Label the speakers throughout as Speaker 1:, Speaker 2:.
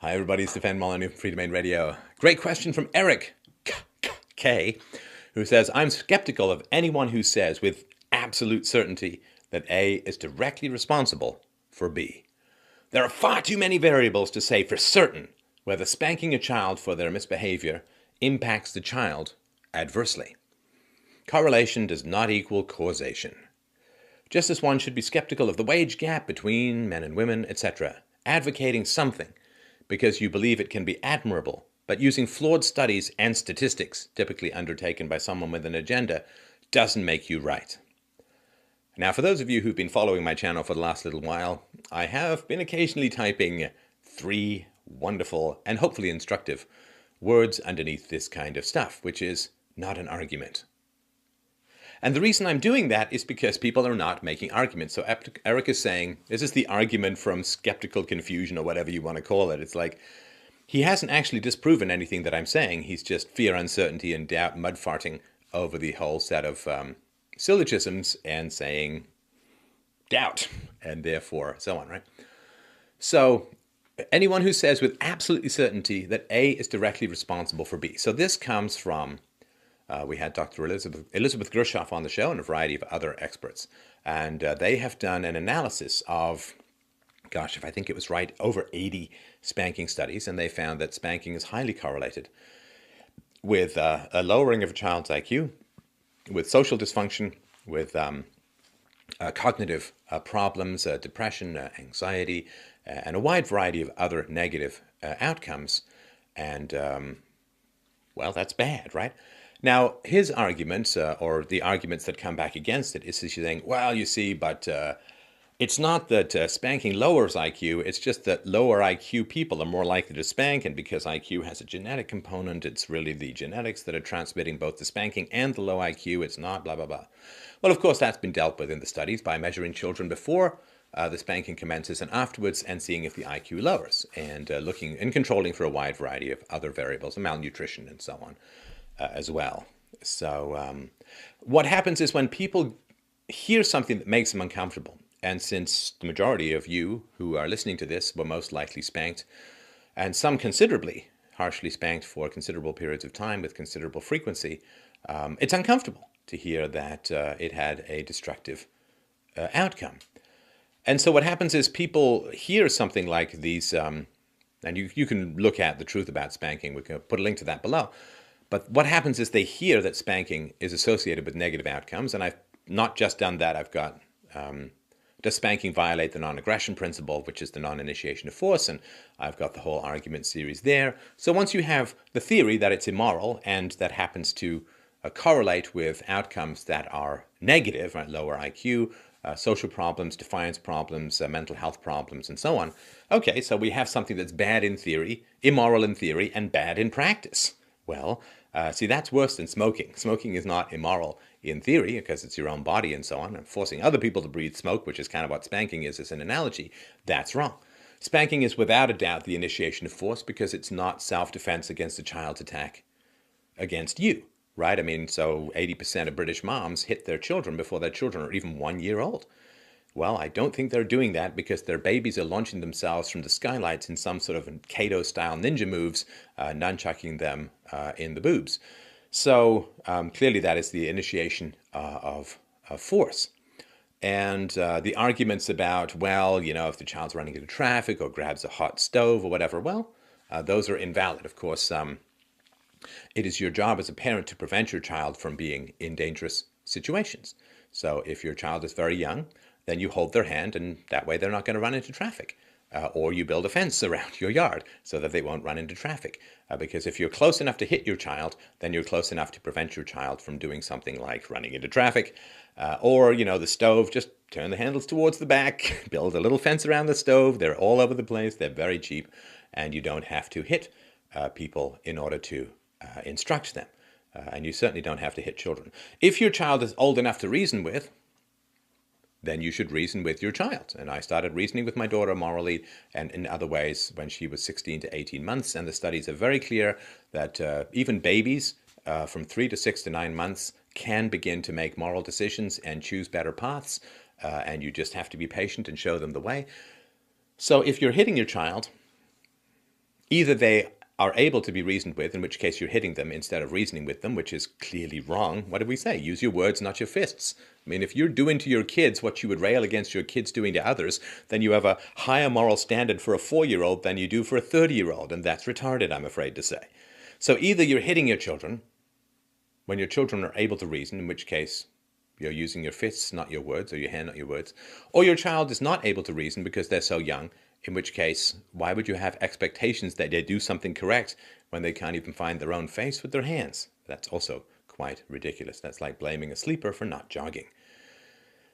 Speaker 1: Hi everybody, it's Stefan Molyneux from Free Domain Radio. Great question from Eric K, who says, I'm skeptical of anyone who says with absolute certainty that A is directly responsible for B. There are far too many variables to say for certain whether spanking a child for their misbehavior impacts the child adversely. Correlation does not equal causation. Just as one should be skeptical of the wage gap between men and women, etc., advocating something because you believe it can be admirable, but using flawed studies and statistics, typically undertaken by someone with an agenda, doesn't make you right. Now, for those of you who've been following my channel for the last little while, I have been occasionally typing 3 wonderful and hopefully instructive words underneath this kind of stuff, which is not an argument. And the reason I'm doing that is because people are not making arguments. So Eric is saying, this is the argument from skeptical confusion or whatever you want to call it. It's like, he hasn't actually disproven anything that I'm saying. He's just fear, uncertainty, and doubt mud farting over the whole set of syllogisms and saying doubt, and therefore so on, right? So anyone who says with absolute certainty that A is directly responsible for B. So this comes from we had Dr. Elizabeth Gershoff on the show and a variety of other experts. And they have done an analysis of, gosh, if I think it was right, over 80 spanking studies. And they found that spanking is highly correlated with a lowering of a child's IQ, with social dysfunction, with cognitive problems, depression, anxiety, and a wide variety of other negative outcomes. And, well, that's bad, right? Now, his arguments, or the arguments that come back against it, is he's saying, well, you see, but it's not that spanking lowers IQ, it's just that lower IQ people are more likely to spank, and because IQ has a genetic component, it's really the genetics that are transmitting both the spanking and the low IQ, it's not blah, blah, blah. Well, of course, that's been dealt with in the studies by measuring children before the spanking commences and afterwards, and seeing if the IQ lowers, and looking and controlling for a wide variety of other variables, malnutrition and so on. As well. So what happens is when people hear something that makes them uncomfortable, and since the majority of you who are listening to this were most likely spanked, and some considerably harshly spanked for considerable periods of time with considerable frequency, it's uncomfortable to hear that it had a destructive outcome. And so what happens is people hear something like these, and you can look at the truth about spanking. We can put a link to that below. But what happens is they hear that spanking is associated with negative outcomes. And I've not just done that. I've got, does spanking violate the non-aggression principle, which is the non-initiation of force? And I've got the whole argument series there. So once you have the theory that it's immoral and that happens to correlate with outcomes that are negative, right? Lower IQ, social problems, defiance problems, mental health problems, and so on. Okay, so we have something that's bad in theory, immoral in theory, and bad in practice. Well, see, that's worse than smoking. Smoking is not immoral in theory because it's your own body and so on. And forcing other people to breathe smoke, which is kind of what spanking is as an analogy, that's wrong. Spanking is without a doubt the initiation of force because it's not self-defense against a child's attack against you, right? I mean, so 80% of British moms hit their children before their children are even 1 year old. Well, I don't think they're doing that because their babies are launching themselves from the skylights in some sort of Kato-style ninja moves, nunchucking them in the boobs. So clearly that is the initiation of force. And the arguments about, well, you know, if the child's running into traffic or grabs a hot stove or whatever, well, those are invalid. Of course, it is your job as a parent to prevent your child from being in dangerous situations. So if your child is very young, then you hold their hand, and that way they're not going to run into traffic. Or you build a fence around your yard so that they won't run into traffic. Because if you're close enough to hit your child, then you're close enough to prevent your child from doing something like running into traffic. Or, you know, the stove, just turn the handles towards the back, build a little fence around the stove. They're all over the place. They're very cheap. And you don't have to hit people in order to instruct them. And you certainly don't have to hit children. If your child is old enough to reason with, then you should reason with your child. And I started reasoning with my daughter morally and in other ways when she was 16 to 18 months. And the studies are very clear that even babies from 3 to 6 to 9 months can begin to make moral decisions and choose better paths. And you just have to be patient and show them the way. So if you're hitting your child, Either they are able to be reasoned with, in which case you're hitting them instead of reasoning with them, which is clearly wrong. What did we say? Use your words, not your fists. I mean, if you're doing to your kids what you would rail against your kids doing to others, then you have a higher moral standard for a 4-year-old than you do for a 30-year-old, and that's retarded, I'm afraid to say. So either you're hitting your children when your children are able to reason, in which case you're using your fists, not your words, or your hand, not your words, or your child is not able to reason because they're so young, in which case, why would you have expectations that they do something correct when they can't even find their own face with their hands? That's also quite ridiculous. That's like blaming a sleeper for not jogging.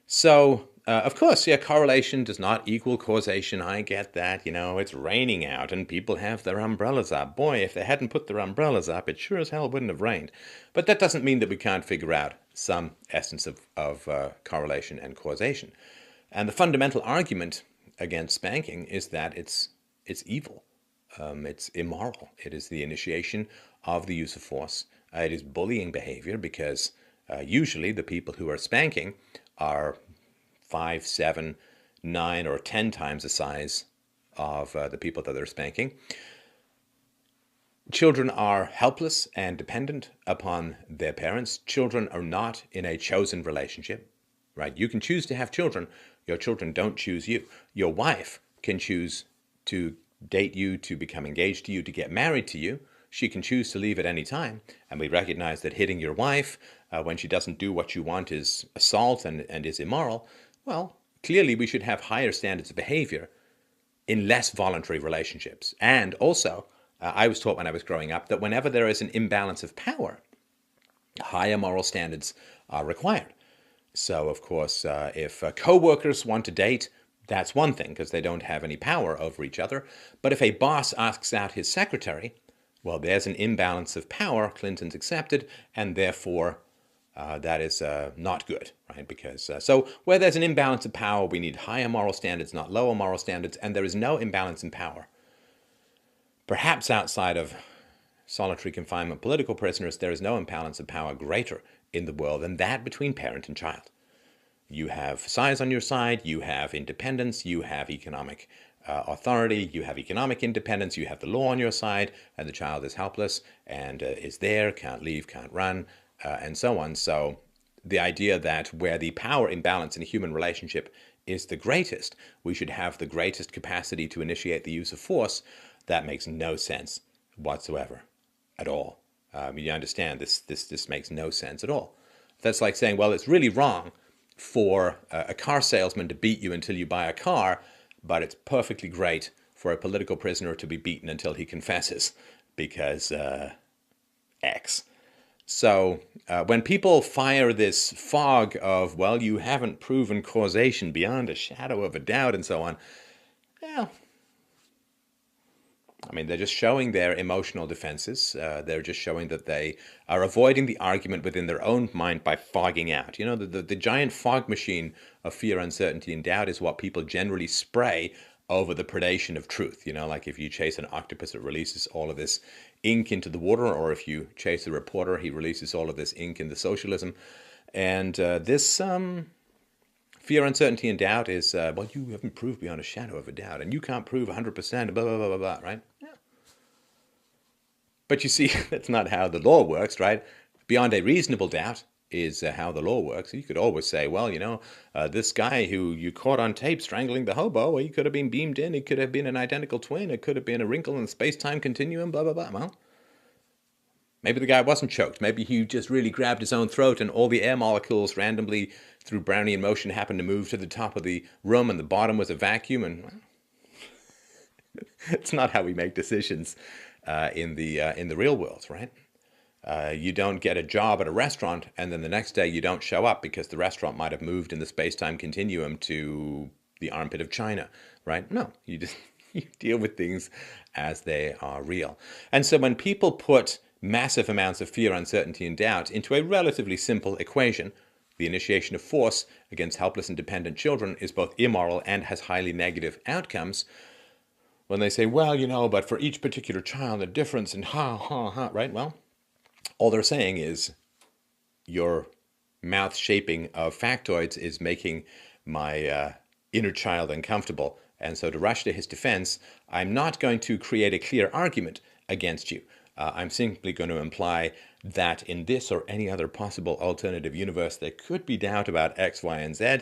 Speaker 1: So, of course, yeah, correlation does not equal causation. I get that. It's raining out and people have their umbrellas up. Boy, if they hadn't put their umbrellas up, it sure as hell wouldn't have rained. But that doesn't mean that we can't figure out some essence of correlation and causation. And the fundamental argument against spanking is that it's evil. It's immoral. It is the initiation of the use of force. It is bullying behavior because usually the people who are spanking are 5, 7, 9, or 10 times the size of the people that they're spanking. Children are helpless and dependent upon their parents. Children are not in a chosen relationship, right? You can choose to have children. Your children don't choose you. Your wife can choose to date you, to become engaged to you, to get married to you. She can choose to leave at any time. And we recognize that hitting your wife when she doesn't do what you want is assault and is immoral. Well, clearly we should have higher standards of behavior in less voluntary relationships. And also, I was taught when I was growing up that whenever there is an imbalance of power, higher moral standards are required. So, of course, if co-workers want to date, that's one thing because they don't have any power over each other. But if a boss asks out his secretary, well, there's an imbalance of power, Clinton's accepted, and therefore that is not good, right? Because so where there's an imbalance of power, we need higher moral standards, not lower moral standards, and there is no imbalance in power. Perhaps outside of solitary confinement political prisoners, there is no imbalance of power greater in the world than that between parent and child. You have size on your side, you have independence, you have economic authority, you have economic independence, you have the law on your side, and the child is helpless and is there, can't leave, can't run, and so on. So the idea that where the power imbalance in a human relationship is the greatest, we should have the greatest capacity to initiate the use of force, that makes no sense whatsoever at all. You understand, this makes no sense at all. That's like saying, well, it's really wrong for a car salesman to beat you until you buy a car, but it's perfectly great for a political prisoner to be beaten until he confesses because X. So when people fire this fog of, well, you haven't proven causation beyond a shadow of a doubt and so on, well, I mean, they're just showing their emotional defenses. They're just showing that they are avoiding the argument within their own mind by fogging out. The giant fog machine of fear, uncertainty, and doubt is what people generally spray over the predation of truth. Like if you chase an octopus, it releases all of this ink into the water, or if you chase a reporter, he releases all of this ink into socialism. And this fear, uncertainty, and doubt is, well, you haven't proved beyond a shadow of a doubt, and you can't prove 100%, blah, blah, blah, blah, blah, right? Yeah. But you see, that's not how the law works, right? Beyond a reasonable doubt is how the law works. You could always say, well, this guy who you caught on tape strangling the hobo, he could have been beamed in, he could have been an identical twin, it could have been a wrinkle in the space-time continuum, blah, blah, blah. Well, maybe the guy wasn't choked. Maybe he just really grabbed his own throat and all the air molecules randomly through Brownian motion happened to move to the top of the room and the bottom was a vacuum. And well, it's not how we make decisions in the real world, right? You don't get a job at a restaurant and then the next day you don't show up because the restaurant might have moved in the space-time continuum to the armpit of China, right? No, you deal with things as they are real. And so when people put massive amounts of fear, uncertainty, and doubt into a relatively simple equation, the initiation of force against helpless and dependent children is both immoral and has highly negative outcomes. When they say, well, but for each particular child, a difference in right? Well, all they're saying is your mouth shaping of factoids is making my inner child uncomfortable, And so to rush to his defense, I'm not going to create a clear argument against you. I'm simply going to imply that in this or any other possible alternative universe, there could be doubt about X, Y, and Z.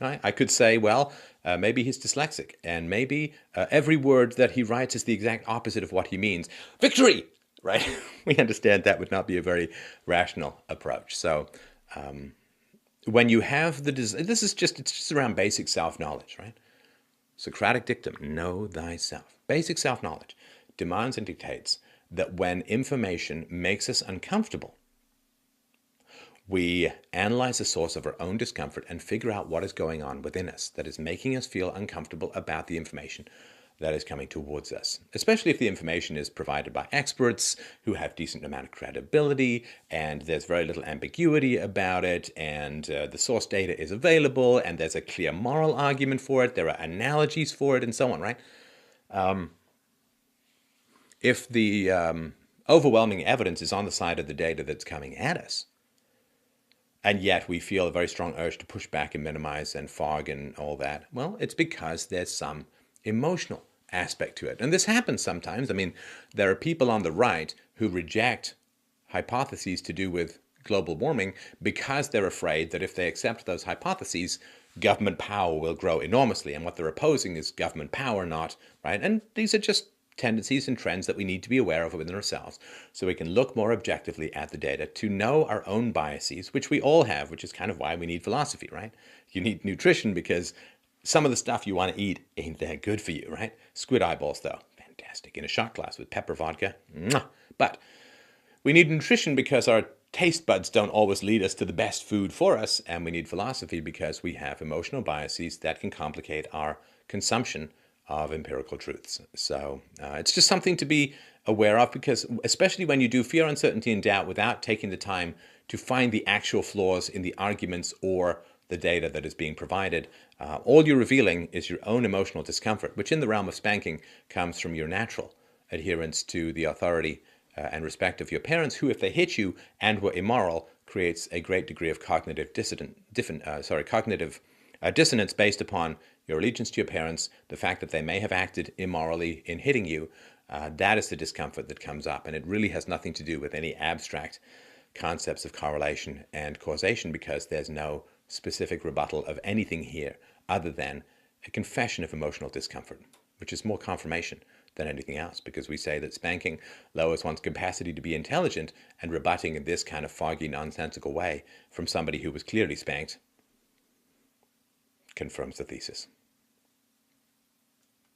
Speaker 1: I could say, well, maybe he's dyslexic, and maybe every word that he writes is the exact opposite of what he means. Victory! Right? We understand that would not be a very rational approach. So when you have this is just, it's just around basic self-knowledge, right? Socratic dictum, know thyself. Basic self-knowledge demands and dictates that when information makes us uncomfortable, we analyze the source of our own discomfort and figure out what is going on within us that is making us feel uncomfortable about the information that is coming towards us, especially if the information is provided by experts who have decent amount of credibility and there's very little ambiguity about it, and the source data is available and there's a clear moral argument for it, there are analogies for it, and so on, right? If the overwhelming evidence is on the side of the data that's coming at us, and yet we feel a very strong urge to push back and minimize and fog and all that, well, it's because there's some emotional aspect to it. And this happens sometimes. I mean, there are people on the right who reject hypotheses to do with global warming because they're afraid that if they accept those hypotheses, government power will grow enormously. And what they're opposing is government power, not, right? And these are just tendencies and trends that we need to be aware of within ourselves so we can look more objectively at the data to know our own biases, which we all have, which is kind of why we need philosophy, right? You need nutrition because some of the stuff you want to eat ain't that good for you, right? Squid eyeballs, though, fantastic. In a shot glass with pepper vodka. Mwah. But we need nutrition because our taste buds don't always lead us to the best food for us. And we need philosophy because we have emotional biases that can complicate our consumption of empirical truths. So it's just something to be aware of, because especially when you do fear, uncertainty, and doubt without taking the time to find the actual flaws in the arguments or the data that is being provided, all you're revealing is your own emotional discomfort, which in the realm of spanking comes from your natural adherence to the authority and respect of your parents, who, if they hit you and were immoral, creates a great degree of cognitive dissonance based upon your allegiance to your parents, the fact that they may have acted immorally in hitting you. That is the discomfort that comes up, and it really has nothing to do with any abstract concepts of correlation and causation, because there's no specific rebuttal of anything here other than a confession of emotional discomfort, which is more confirmation than anything else, because we say that spanking lowers one's capacity to be intelligent, and rebutting in this kind of foggy, nonsensical way from somebody who was clearly spanked confirms the thesis.